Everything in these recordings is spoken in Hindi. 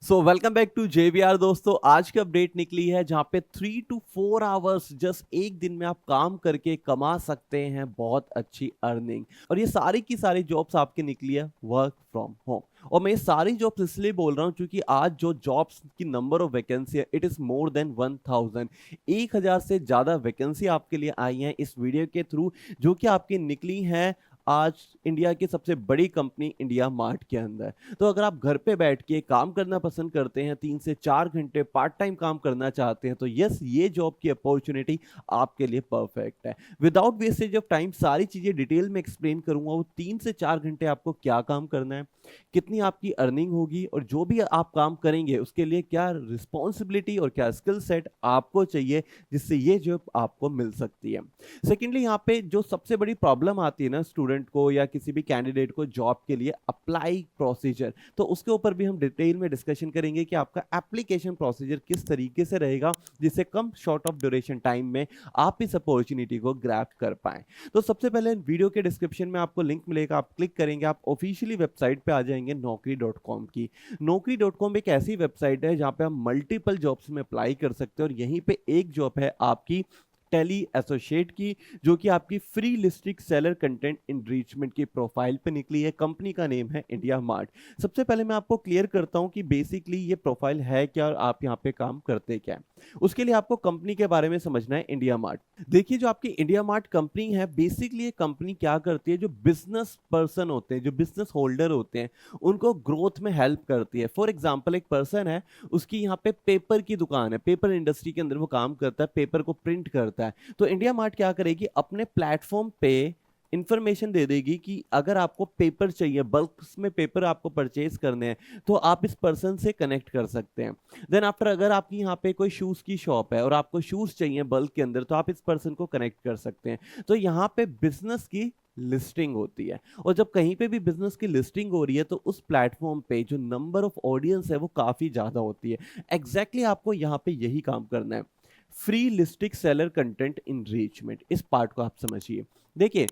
So welcome back to JVR दोस्तों। आज की अपडेट निकली है जहां पे 3 to 4 आवर्स जस्ट एक दिन में आप काम करके कमा सकते हैं बहुत अच्छी अर्निंग। और ये सारी की सारी जॉब्स आपकी निकली है वर्क फ्रॉम होम। और मैं ये सारी जॉब्स इसलिए बोल रहा हूँ क्योंकि आज जो जॉब्स की नंबर ऑफ वैकेंसी है इट इज मोर देन 1000। 1000 से ज्यादा वैकेंसी आपके लिए आई है इस वीडियो के थ्रू, जो कि आपकी निकली है आज इंडिया की सबसे बड़ी कंपनी इंडिया मार्ट के अंदर। तो अगर आप घर पे बैठ के काम करना पसंद करते हैं, 3 से 4 घंटे पार्ट टाइम काम करना चाहते हैं, तो यस, ये जॉब की अपॉर्चुनिटी आपके लिए परफेक्ट है। विदाउट वेस्टेज ऑफ टाइम सारी चीजें डिटेल में एक्सप्लेन करूंगा। वो 3 से 4 घंटे आपको क्या काम करना है, कितनी आपकी अर्निंग होगी, और जो भी आप काम करेंगे उसके लिए क्या रिस्पॉन्सिबिलिटी और क्या स्किल सेट आपको चाहिए जिससे ये जॉब आपको मिल सकती है। सेकेंडली, यहाँ पे जो सबसे बड़ी प्रॉब्लम आती है ना स्टूडेंट को या किसी भी कैंडिडेट को जॉब के लिए, अप्लाई प्रोसीजर, तो उसके ऊपर भी हम डिटेल में डिस्कशन करेंगे कि आपका एप्लीकेशन प्रोसीजर किस तरीके से रहेगा जिससे कम शॉर्ट ऑफ ड्यूरेशन टाइम में आप इस अपॉर्चुनिटी को ग्रैब कर पाए। तो सबसे पहले वीडियो के डिस्क्रिप्शन में आपको लिंक मिलेगा, आप क्लिक करेंगे, आप ऑफिशियली वेबसाइट पे आ जाएंगे naukri.com की। naukri.com एक ऐसी वेबसाइट है जहां पे आप मल्टीपल जॉब्स में अप्लाई कर सकते हैं, और यहीं पे एक जॉब है आपकी टेली एसोसिएट की, जो कि आपकी free listing seller content enrichment की प्रोफाइल पे निकली है। कंपनी का नेम है इंडिया मार्ट। सबसे पहले मैं आपको क्लियर करता हूं कि बेसिकली ये प्रोफाइल है क्या और आप यहाँ पे काम करते क्या है। उसके लिए आपको कंपनी के बारे में समझना है। इंडिया मार्ट, देखिए, जो आपकी इंडिया मार्ट कंपनी है, बेसिकली ये कंपनी क्या करती है, जो बिजनेस पर्सन होते हैं, जो बिजनेस होल्डर होते हैं, उनको ग्रोथ में हेल्प करती है। फॉर एग्जाम्पल, एक पर्सन है, उसकी यहाँ पे पेपर की दुकान है, पेपर इंडस्ट्री के अंदर वो काम करता है, पेपर को प्रिंट करता है। तो इंडिया मार्ट क्या करेगी, अपने प्लेटफॉर्म पे इंफॉर्मेशन दे देगी कि अगर आपको पेपर चाहिए, बल्क में पेपर आपको परचेज करने हैं, तो आप इस पर्सन से कनेक्ट कर सकते हैं। देन आफ्टर, अगर आपकी यहाँ पे कोई शूज की शॉप है और आपको शूज चाहिए बल्क के अंदर, तो आप इस पर्सन को कनेक्ट कर सकते हैं। तो यहाँ पे बिजनेस की लिस्टिंग होती है, और जब कहीं पे भी बिजनेस की लिस्टिंग हो रही है तो उस प्लेटफॉर्म पे जो नंबर ऑफ ऑडियंस है वो काफी ज्यादा होती है। एग्जैक्टली आपको यहाँ पे यही काम करना है, फ्री लिस्टिक सेलर कंटेंट इनरिचमेंट। इस पार्ट को आप समझिए। देखिए,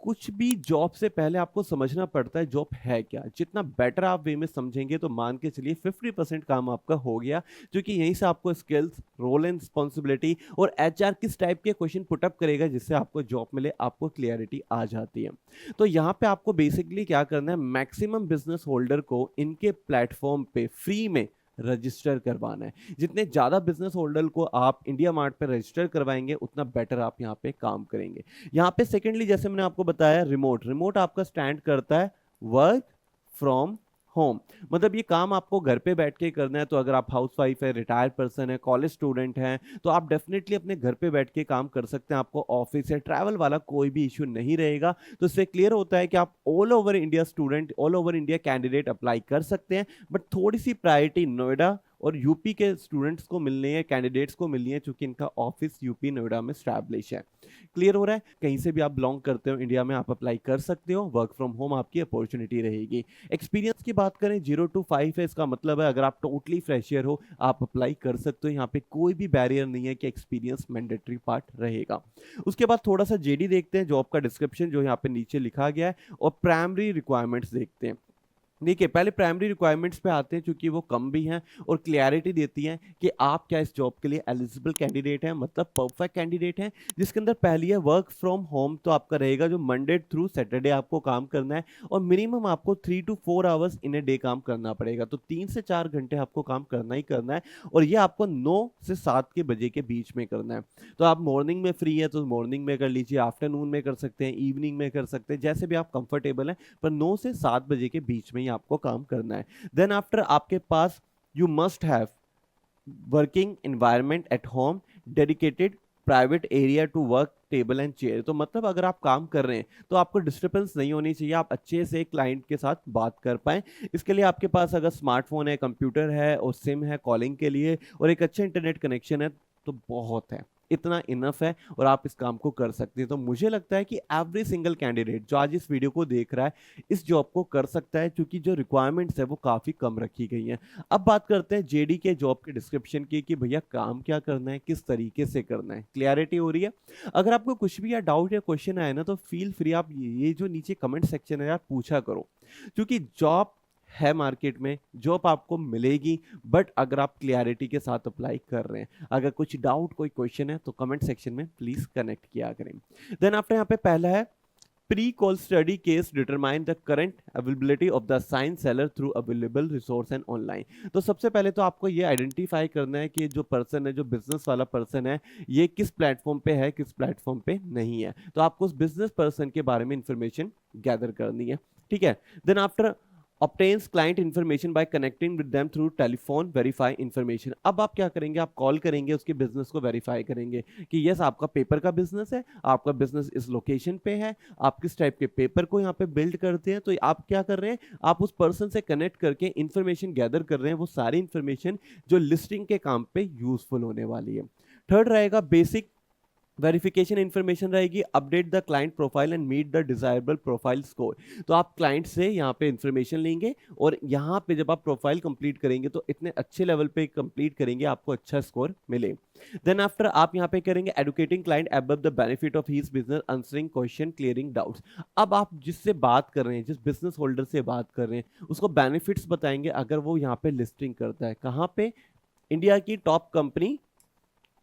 कुछ भी जॉब से पहले आपको समझना पड़ता है जॉब है क्या। जितना बेटर आप वे में समझेंगे तो मान के चलिए 50% काम आपका हो गया, क्योंकि यहीं से आपको स्किल्स, रोल एंड रिस्पॉन्सिबिलिटी और एचआर किस टाइप के क्वेश्चन पुटअप करेगा जिससे आपको जॉब मिले, आपको क्लियरिटी आ जाती है। तो यहाँ पे आपको बेसिकली क्या करना है, मैक्सिमम बिजनेस होल्डर को इनके प्लेटफॉर्म पे फ्री में रजिस्टर करवाना है। जितने ज्यादा बिजनेस होल्डर को आप इंडिया मार्ट पे रजिस्टर करवाएंगे उतना बेटर आप यहाँ पे काम करेंगे। यहाँ पे सेकेंडली, जैसे मैंने आपको बताया, रिमोट, रिमोट आपका स्टैंड करता है वर्क फ्रॉम होम। मतलब ये काम आपको घर पे बैठ के करना है। तो अगर आप हाउस वाइफ है, रिटायर्ड पर्सन है, कॉलेज स्टूडेंट है, तो आप डेफिनेटली अपने घर पे बैठ के काम कर सकते हैं। आपको ऑफिस या ट्रैवल वाला कोई भी इश्यू नहीं रहेगा। तो इससे क्लियर होता है कि आप all over India student, all over India candidate apply कर सकते हैं। बट थोड़ी सी प्रायोरिटी नोएडा और यूपी के स्टूडेंट्स को मिलनी है, कैंडिडेट्स को मिलनी है, क्योंकि इनका ऑफिस यूपी नोएडा में स्टैब्लिश है। क्लियर हो रहा है? कहीं से भी आप बिलोंग करते हो इंडिया में, आप अप्लाई कर सकते हो। वर्क फ्रॉम होम आपकी अपॉर्चुनिटी रहेगी। एक्सपीरियंस की बात करें, 0 to 5 है। इसका मतलब है अगर आप टोटली फ्रेशर हो आप अप्लाई कर सकते हो। यहाँ पे कोई भी बैरियर नहीं है कि एक्सपीरियंस मैंडेटरी पार्ट रहेगा। उसके बाद थोड़ा सा जेडी देखते हैं, जॉब का डिस्क्रिप्शन जो यहाँ पे नीचे लिखा गया है, और प्राइमरी रिक्वायरमेंट्स देखते हैं। देखिए, पहले प्राइमरी रिक्वायरमेंट्स पे आते हैं, क्योंकि वो कम भी हैं और क्लियरिटी देती हैं कि आप क्या इस जॉब के लिए एलिजिबल कैंडिडेट हैं, मतलब परफेक्ट कैंडिडेट हैं। जिसके अंदर पहली है वर्क फ्रॉम होम। तो आपका रहेगा जो मंडे थ्रू सैटरडे आपको काम करना है, और मिनिमम आपको 3 to 4 hours in a day काम करना पड़ेगा। तो 3 से 4 घंटे आपको काम करना ही करना है, और ये आपको 9 से 7 के बजे के बीच में करना है। तो आप मॉर्निंग में फ्री है तो मॉर्निंग में कर लीजिए, आफ्टरनून में कर सकते हैं, इवनिंग में कर सकते हैं, जैसे भी आप कंफर्टेबल हैं, पर 9 से 7 बजे के बीच में ही आपको काम करना है। देन आफ्टर, आपके पास you must have working environment at home, dedicated private area to work, table and chair. तो मतलब अगर आप काम कर रहे हैं तो आपको डिस्टर्बेंस नहीं होनी चाहिए, आप अच्छे से क्लाइंट के साथ बात कर पाए। इसके लिए आपके पास अगर स्मार्टफोन है, कंप्यूटर है और सिम है कॉलिंग के लिए, और एक अच्छा इंटरनेट कनेक्शन है, तो बहुत है, इतना इनफ है, और आप इस काम को कर सकते हैं। तो मुझे लगता है कि एवरी सिंगल कैंडिडेट जो आज इस वीडियो को देख रहा है इस जॉब को कर सकता है, क्योंकि जो रिक्वायरमेंट्स है वो काफी कम रखी गई हैं। अब बात करते हैं जेडी के जॉब के डिस्क्रिप्शन की, कि भैया काम क्या करना है, किस तरीके से करना है। क्लियरिटी हो रही है? अगर आपको कुछ भी या डाउट या क्वेश्चन आए ना, तो फील फ्री, आप ये जो नीचे कमेंट सेक्शन है यार, पूछा करो, क्योंकि जॉब है मार्केट में, जॉब आपको मिलेगी, बट अगर आप क्लियरिटी के साथ अप्लाई कर रहे हैं। अगर कुछ डाउट, कोई क्वेश्चन है तो कमेंट सेक्शन में प्लीज कनेक्ट किया करें। देन आफ्टर यहाँ पे पहला है pre-call study case determine the current availability of the assigned seller through available resource and online। तो सबसे पहले तो आपको ये आइडेंटिफाई करना है कि जो पर्सन है, जो बिजनेस वाला पर्सन है, ये किस प्लेटफॉर्म पे है, किस प्लेटफॉर्म पे नहीं है। तो आपको उस बिजनेस पर्सन के बारे में इंफॉर्मेशन गैदर करनी है, ठीक है। Then after obtains client information by connecting with them through telephone verify information। अब आप क्या करेंगे, आप कॉल करेंगे, उसके बिजनेस को वेरीफाई करेंगे कि यस आपका पेपर का बिजनेस है, आपका बिजनेस इस लोकेशन पे है, आप किस टाइप के पेपर को यहाँ पे बिल्ड करते हैं। तो आप क्या कर रहे हैं, आप उस पर्सन से कनेक्ट करके इंफॉर्मेशन गैदर कर रहे हैं, वो सारी इंफॉर्मेशन जो लिस्टिंग के काम पे यूजफुल होने वाली है। थर्ड रहेगा बेसिक वेरिफिकेशन इंफॉर्मेशन रहेगी, update the client profile and meet the desirable profile score. तो आप क्लाइंट से यहाँ पे इंफॉर्मेशन लेंगे और यहाँ पे जब आप प्रोफाइल कंप्लीट करेंगे तो इतने अच्छे लेवल पे कंप्लीट करेंगे, आपको अच्छा स्कोर मिले। देन आफ्टर आप यहाँ पे करेंगे educating client above the benefit of his business, answering question, clearing doubts. अब आप जिससे बात कर रहे हैं, जिस बिजनेस होल्डर से बात कर रहे हैं, उसको बेनिफिट्स बताएंगे अगर वो यहाँ पे लिस्टिंग करता है। कहाँ पे? इंडिया की टॉप कंपनी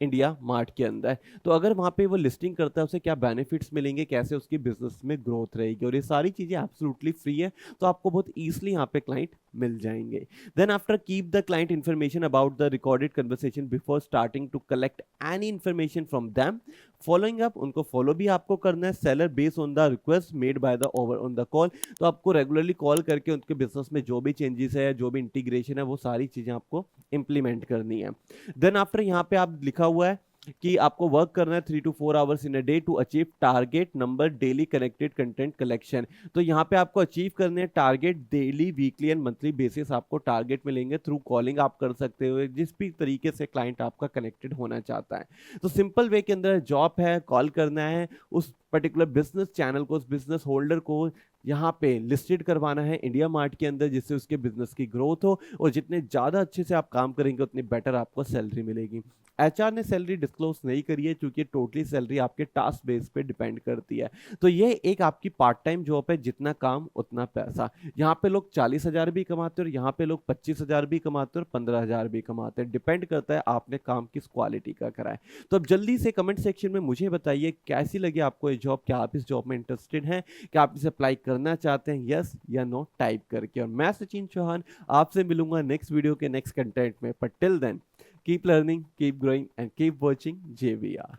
इंडिया मार्ट के अंदर। तो अगर वहाँ पे वो लिस्टिंग करता है, उसे क्या बेनिफिट्स मिलेंगे, कैसे उसकी बिजनेस में ग्रोथ रहेगी, और ये सारी चीज़ें एब्सोल्युटली फ्री है, तो आपको बहुत ईजिली यहाँ पे क्लाइंट मिल जाएंगे। Then after keep the client information about the recorded conversation before starting to collect any information from them. Following up, उनको फॉलो भी आपको करना है। Seller based on the request made by the over on the call. तो आपको रेगुलरली कॉल करके उनके बिजनेस में जो भी चेंजेस है, जो भी इंटीग्रेशन है, वो सारी चीज़ें आपको इंप्लीमेंट करनी है। देन आफ्टर यहाँ पे आप लिखा हुआ है कि आपको वर्क करना है 3 to 4 hours in a day to achieve target number daily connected content collection. तो यहाँ पे आपको अचीव करने हैं target daily, weekly and monthly basis आपको टारगेट मिलेंगे। थ्रू कॉलिंग आप कर सकते हो, जिस भी तरीके से क्लाइंट आपका कनेक्टेड होना चाहता है। तो सिंपल वे के अंदर जॉब है, कॉल करना है, उस पर्टिकुलर बिजनेस चैनल को, उस बिजनेस होल्डर को यहाँ पे लिस्टेड करवाना है इंडिया मार्ट के अंदर, जिससे उसके बिजनेस की ग्रोथ हो, और जितने ज़्यादा अच्छे से आप काम करेंगे उतनी बेटर आपको सैलरी मिलेगी। एचआर ने सैलरी डिस्क्लोज नहीं करी है, क्योंकि टोटली सैलरी आपके टास्क बेस पे डिपेंड करती है। तो ये एक आपकी पार्ट टाइम जॉब है, जितना काम उतना पैसा। यहाँ पे लोग 40,000 भी कमाते हैं, और यहाँ पे लोग 25,000 भी कमाते हैं, और 15,000 भी कमाते हैं। डिपेंड करता है आपने काम किस क्वालिटी का करा है। तो अब जल्दी से कमेंट सेक्शन में मुझे बताइए कैसी लगी आपको ये जॉब, क्या आप इस जॉब में इंटरेस्टेड हैं, क्या आप इसे अप्लाई करना चाहते हैं, यस या नो टाइप करके। और मैं सचिन चौहान आपसे मिलूंगा नेक्स्ट वीडियो के नेक्स्ट कंटेंट में। But till then keep learning, keep growing and keep watching JVR।